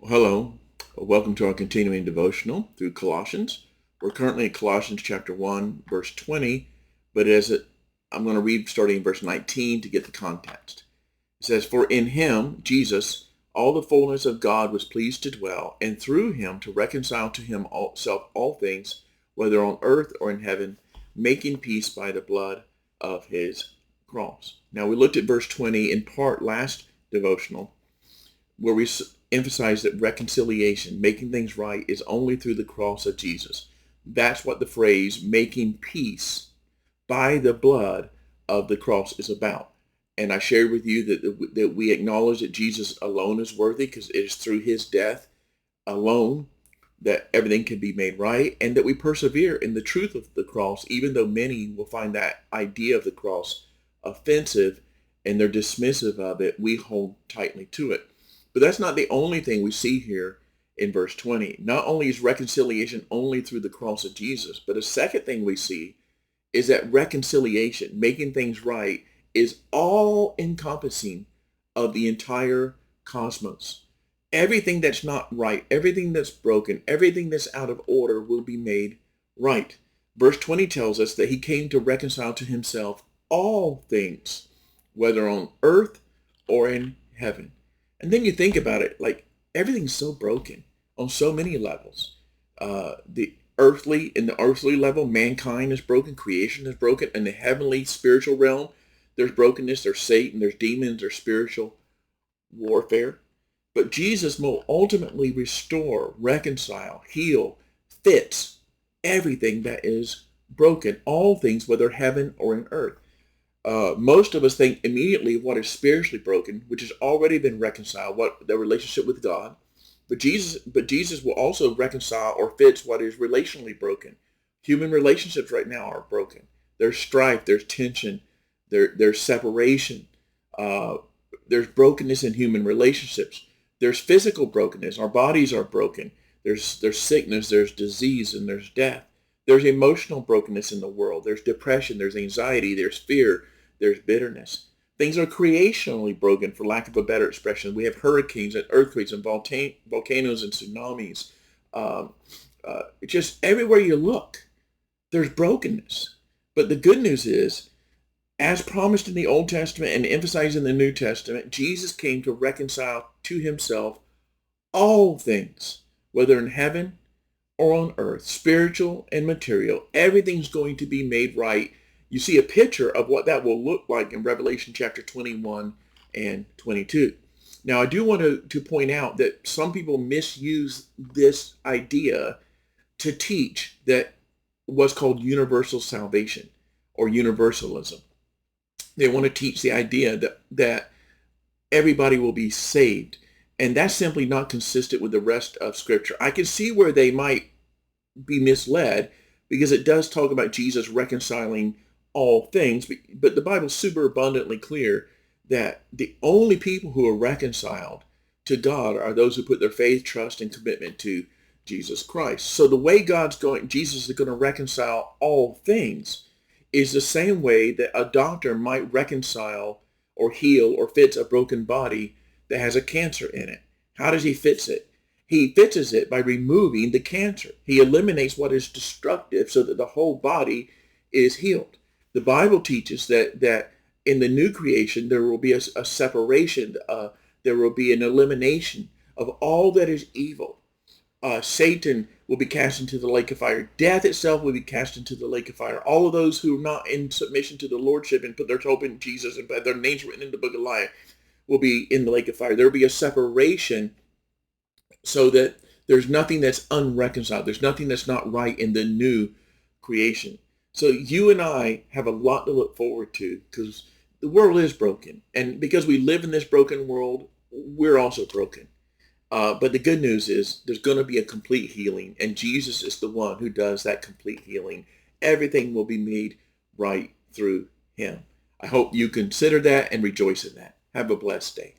Well, hello. Welcome to our continuing devotional through Colossians. We're currently in Colossians chapter 1, verse 20, but I'm going to read starting in verse 19 to get the context. It says, "For in him, Jesus, all the fullness of God was pleased to dwell, and through him to reconcile to himself all things, whether on earth or in heaven, making peace by the blood of his cross." Now, we looked at verse 20 in part last devotional, where we emphasize that reconciliation, making things right, is only through the cross of Jesus. That's what the phrase making peace by the blood of the cross is about. And I shared with you that we acknowledge that Jesus alone is worthy because it is through his death alone that everything can be made right, and that we persevere in the truth of the cross, even though many will find that idea of the cross offensive and they're dismissive of it. We hold tightly to it. But that's not the only thing we see here in verse 20. Not only is reconciliation only through the cross of Jesus, but a second thing we see is that reconciliation, making things right, is all encompassing of the entire cosmos. Everything that's not right, everything that's broken, everything that's out of order will be made right. Verse 20 tells us that he came to reconcile to himself all things, whether on earth or in heaven. And then you think about it, like everything's so broken on so many levels. In the earthly level, mankind is broken, creation is broken. In the heavenly spiritual realm, there's brokenness, there's Satan, there's demons, there's spiritual warfare. But Jesus will ultimately restore, reconcile, heal, fix everything that is broken, all things, whether heaven or in earth. Most of us think immediately of what is spiritually broken, which has already been reconciled, what the relationship with God. But Jesus will also reconcile or fix what is relationally broken. Human relationships right now are broken. There's strife, there's tension, there's separation. There's brokenness in human relationships. There's physical brokenness. Our bodies are broken. There's sickness, there's disease, and there's death. There's emotional brokenness in the world. There's depression, there's anxiety, there's fear, there's bitterness. Things are creationally broken, for lack of a better expression. We have hurricanes and earthquakes and volcanoes and tsunamis. Just everywhere you look, there's brokenness. But the good news is, as promised in the Old Testament and emphasized in the New Testament, Jesus came to reconcile to himself all things, whether in heaven or on earth, spiritual and material. Everything's going to be made right. You see a picture of what that will look like in Revelation chapter 21 and 22. Now, I do want to point out that some people misuse this idea to teach that what's called universal salvation or universalism. They want to teach the idea that everybody will be saved. And that's simply not consistent with the rest of Scripture. I can see where they might be misled because it does talk about Jesus reconciling all things, but the Bible's super abundantly clear that the only people who are reconciled to God are those who put their faith, trust, and commitment to Jesus Christ. So the way Jesus is going to reconcile all things is the same way that a doctor might reconcile or heal or fix a broken body that has a cancer in it. How does he fix it? He fixes it by removing the cancer. He eliminates what is destructive so that the whole body is healed. The Bible teaches that in the new creation, there will be a separation. There will be an elimination of all that is evil. Satan will be cast into the lake of fire. Death itself will be cast into the lake of fire. All of those who are not in submission to the Lordship and put their hope in Jesus and have their names written in the book of life will be in the lake of fire. There will be a separation so that there's nothing that's unreconciled. There's nothing that's not right in the new creation. So you and I have a lot to look forward to because the world is broken. And because we live in this broken world, we're also broken. But the good news is there's going to be a complete healing, and Jesus is the one who does that complete healing. Everything will be made right through him. I hope you consider that and rejoice in that. Have a blessed day.